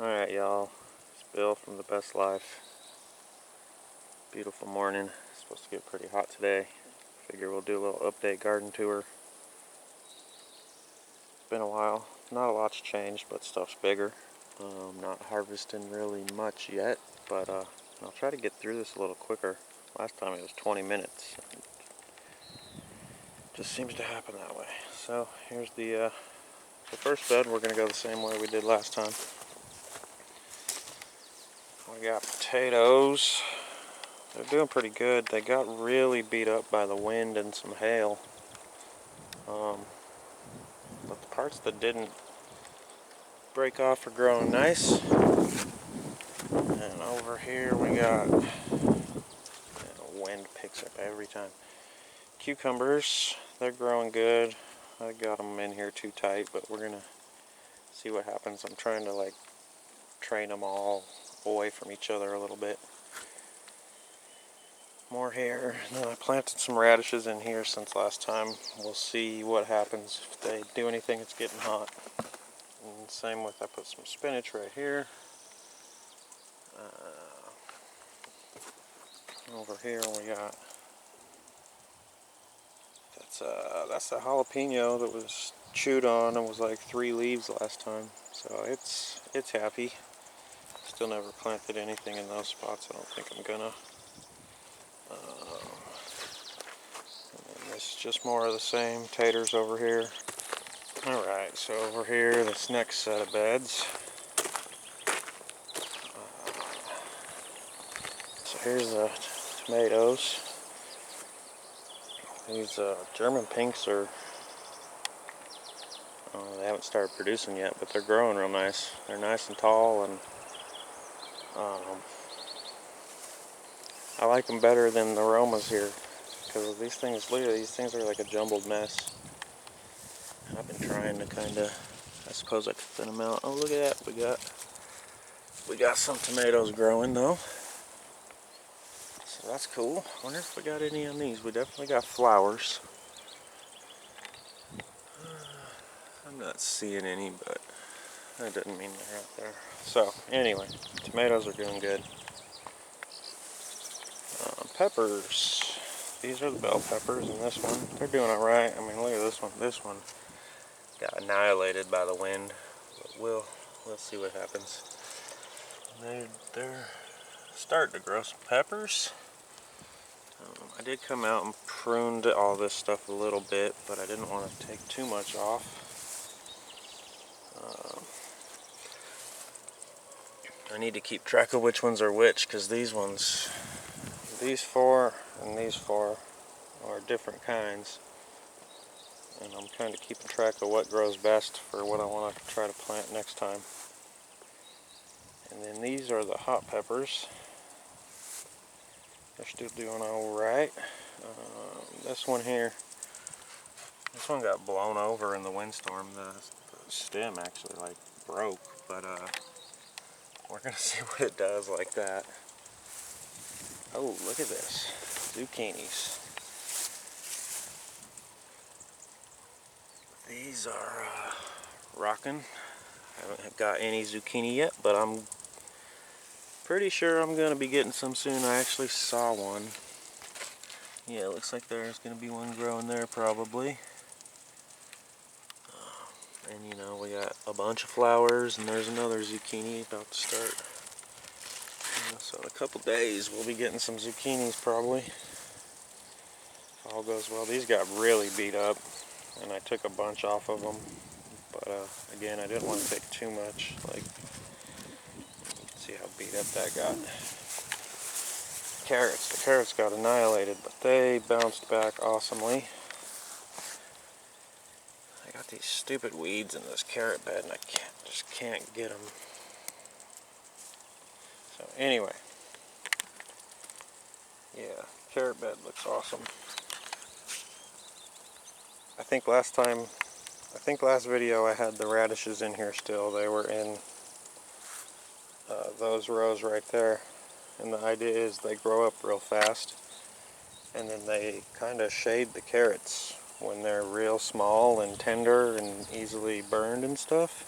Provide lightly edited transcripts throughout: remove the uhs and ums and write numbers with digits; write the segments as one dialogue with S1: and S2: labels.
S1: Alright, y'all. It's Bill from The Best Life. Beautiful morning. It's supposed to get pretty hot today. Figure we'll do a little update garden tour. It's been a while. Not a lot's changed, but stuff's bigger. Not harvesting really much yet, but I'll try to get through this a little quicker. Last time it was 20 minutes. Just seems to happen that way. So here's the first bed. We're going to go the same way we did last time. We got potatoes. They're doing pretty good. They got really beat up by the wind and some hail. But the parts that didn't break off are growing nice. And over here we got, wind picks up every time. Cucumbers, they're growing good. I got them in here too tight, but we're gonna see what happens. I'm trying to train them all away from each other a little bit. More here. And then I planted some radishes in here since last time. We'll see what happens if they do anything. It's getting hot. And same with, I put some spinach right here. Over here we got, that's the jalapeno that was chewed on and was like 3 leaves last time. So it's happy. Still never planted anything in those spots. I don't think I'm gonna. And then this is just more of the same. Taters over here. Alright, so over here, this next set of beds. So here's the tomatoes. These German pinks are, they haven't started producing yet, but they're growing real nice. They're nice and tall, and I like them better than the Romas here, because these things, look at these things are like a jumbled mess. And I've been trying to kind of, I suppose I could thin them out. Oh, look at that, we got some tomatoes growing though. So that's cool. Wonder if we got any on these. We definitely got flowers. I'm not seeing any, but that doesn't mean they're out there. So anyway, tomatoes are doing good. Peppers. These are the bell peppers, and this one, they're doing all right. I mean, look at this one. This one got annihilated by the wind, but we'll see what happens. They're starting to grow some peppers. I did come out and pruned all this stuff a little bit, but I didn't want to take too much off. I need to keep track of which ones are which, because these ones, these 4 and these 4 are different kinds. And I'm kind of keeping track of what grows best for what I want to try to plant next time. And then these are the hot peppers. They're still doing alright. This one here, this one got blown over in the windstorm. The stem actually broke, but we're gonna see what it does like that. Oh, look at this, zucchinis. These are rocking. I haven't got any zucchini yet, but I'm pretty sure I'm gonna be getting some soon. I actually saw one. Yeah, it looks like there's gonna be one growing there probably. And you know, we got a bunch of flowers, and there's another zucchini about to start. So in a couple days we'll be getting some zucchinis probably, if all goes well. These got really beat up, and I took a bunch off of them, but again, I didn't want to take too much. See how beat up that got. The carrots got annihilated, but they bounced back awesomely. I got these stupid weeds in this carrot bed, and I just can't get them. So anyway, yeah, carrot bed looks awesome. I think last video I had the radishes in here still. They were in those rows right there. And the idea is they grow up real fast, and then they kind of shade the carrots when they're real small and tender and easily burned and stuff.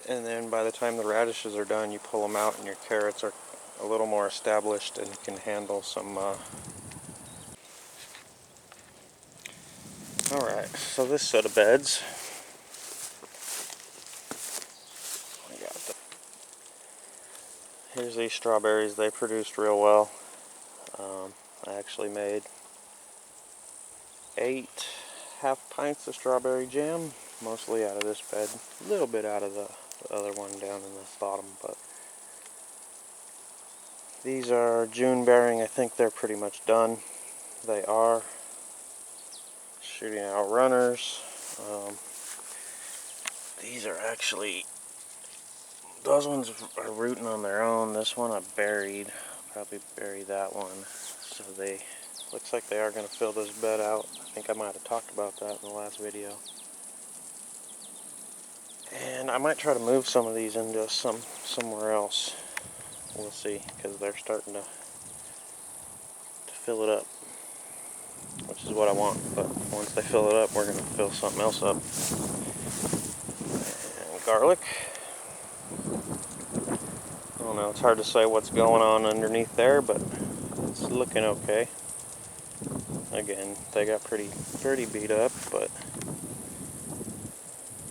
S1: And then by the time the radishes are done, you pull them out and your carrots are a little more established and can handle some... Alright, so this set of beds, here's these strawberries. They produced real well. I actually made 8 half pints of strawberry jam, mostly out of this bed, a little bit out of the other one down in the bottom, but these are June bearing. I think they're pretty much done. They are shooting out runners. These are actually, those ones are rooting on their own. This one I buried. I'll probably bury that one. So they, looks like they are going to fill this bed out. I think I might have talked about that in the last video. And I might try to move some of these into somewhere else. We'll see, because they're starting to fill it up, which is what I want. But once they fill it up, we're going to fill something else up. And garlic. I don't know, it's hard to say what's going on underneath there, but it's looking okay. Again, they got pretty beat up, but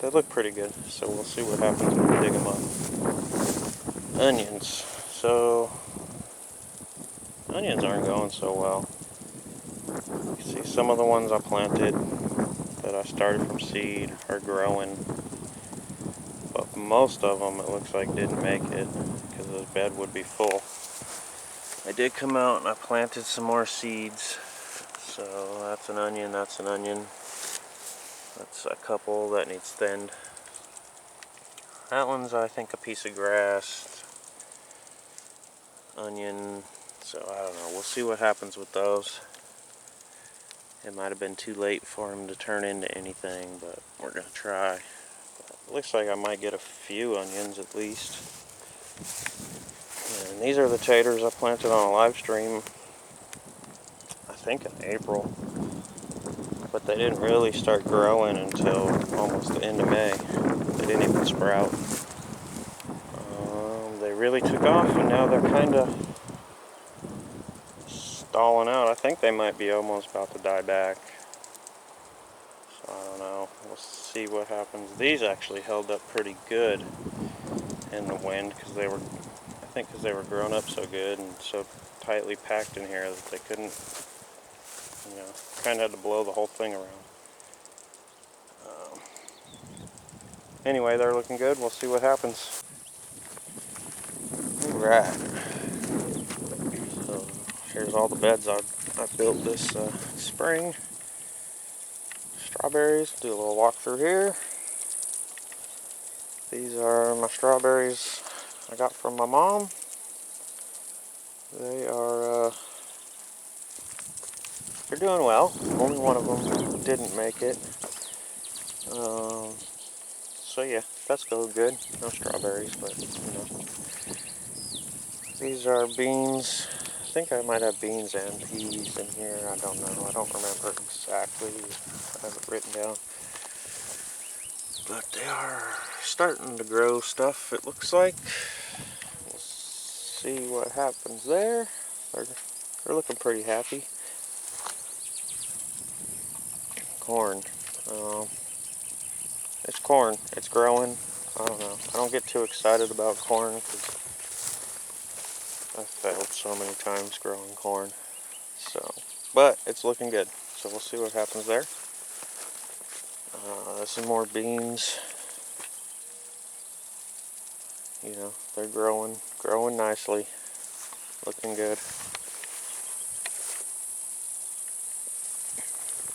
S1: they look pretty good. So we'll see what happens when we dig them up. Onions. So onions aren't going so well. You see some of the ones I planted that I started from seed are growing, but most of them it looks like didn't make it because the bed would be full. I did come out and I planted some more seeds. So that's an onion, that's an onion. That's a couple that needs thinned. That one's, I think, a piece of grass. Onion, so I don't know. We'll see what happens with those. It might have been too late for them to turn into anything, but we're going to try. But it looks like I might get a few onions at least. And these are the taters I planted on a live stream, I think in April. But they didn't really start growing until almost the end of May. They didn't even sprout. They really took off, and now they're kind of stalling out. I think they might be almost about to die back. So I don't know. We'll see what happens. These actually held up pretty good in the wind because they were, I think, because they were grown up so good and so tightly packed in here that they couldn't, you know, kind of had to blow the whole thing around. Anyway, they're looking good. We'll see what happens. Alright. So here's all the beds I built this spring. Strawberries. Do a little walk through here. These are my strawberries I got from my mom. They are they're doing well. Only one of them didn't make it. So yeah, that's going good. No strawberries, but you know. These are beans. I think I might have beans and peas in here. I don't know. I don't remember exactly. I have it written down. But they are starting to grow stuff, it looks like. We'll see what happens there. They're looking pretty happy. Corn. It's corn. It's growing. I don't know. I don't get too excited about corn because I've failed so many times growing corn. So, but it's looking good. So we'll see what happens there. Some more beans. You know, they're growing nicely. Looking good.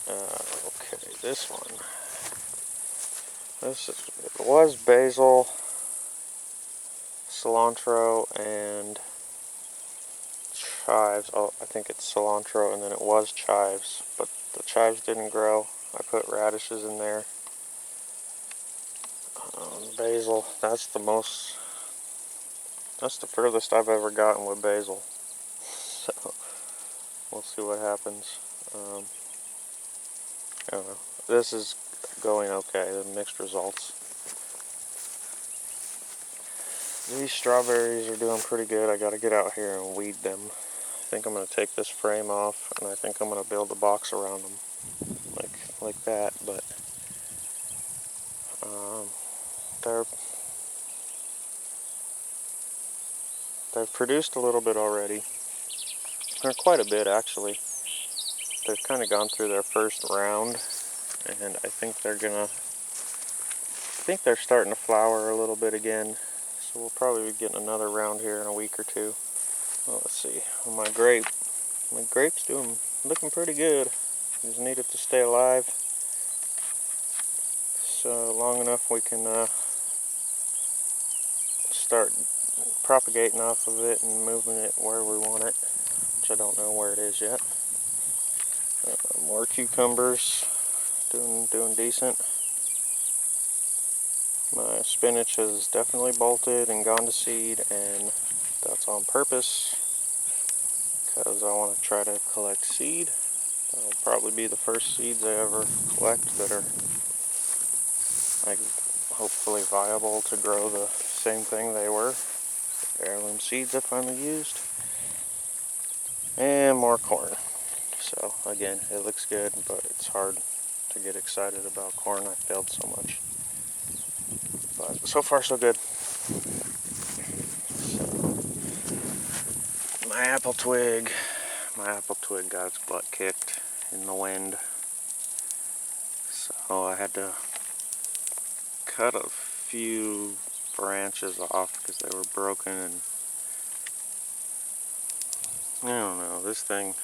S1: Okay, this one. It was basil, cilantro, and chives. Oh, I think it's cilantro, and then it was chives, but the chives didn't grow. I put radishes in there. Basil, that's the furthest I've ever gotten with basil. So, we'll see what happens. I don't know. This is going okay, the mixed results. These strawberries are doing pretty good. I gotta get out here and weed them. I think I'm gonna take this frame off, and I think I'm gonna build a box around them, like that. But they've produced a little bit already. Or quite a bit actually. They've kind of gone through their first round, and I think they're starting to flower a little bit again. So we'll probably be getting another round here in a week or two. Well, let's see. Well, my grape's looking pretty good. Just need it to stay alive. So long enough we can start propagating off of it and moving it where we want it, which I don't know where it is yet. More cucumbers, doing decent. My spinach has definitely bolted and gone to seed, and that's on purpose because I want to try to collect seed. That'll probably be the first seeds I ever collect that are like hopefully viable to grow the same thing they were. Heirloom seeds I finally used. And more corn. So again, it looks good, but it's hard to get excited about corn. I failed so much. But so far so good. So, my apple twig got its butt kicked in the wind. So I had to cut a few branches off because they were broken, and I don't know, this thing,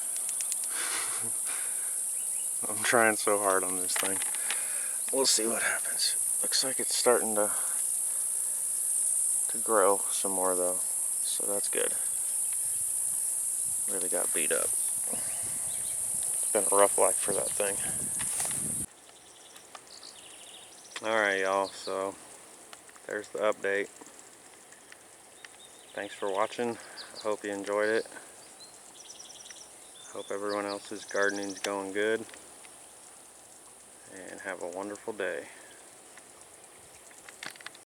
S1: I'm trying so hard on this thing. We'll see what happens. Looks like it's starting to grow some more though, so that's good. Really got beat up. It's been a rough life for that thing. Alright y'all, so there's the update. Thanks for watching. I hope you enjoyed it. Hope everyone else's gardening's going good. And have a wonderful day.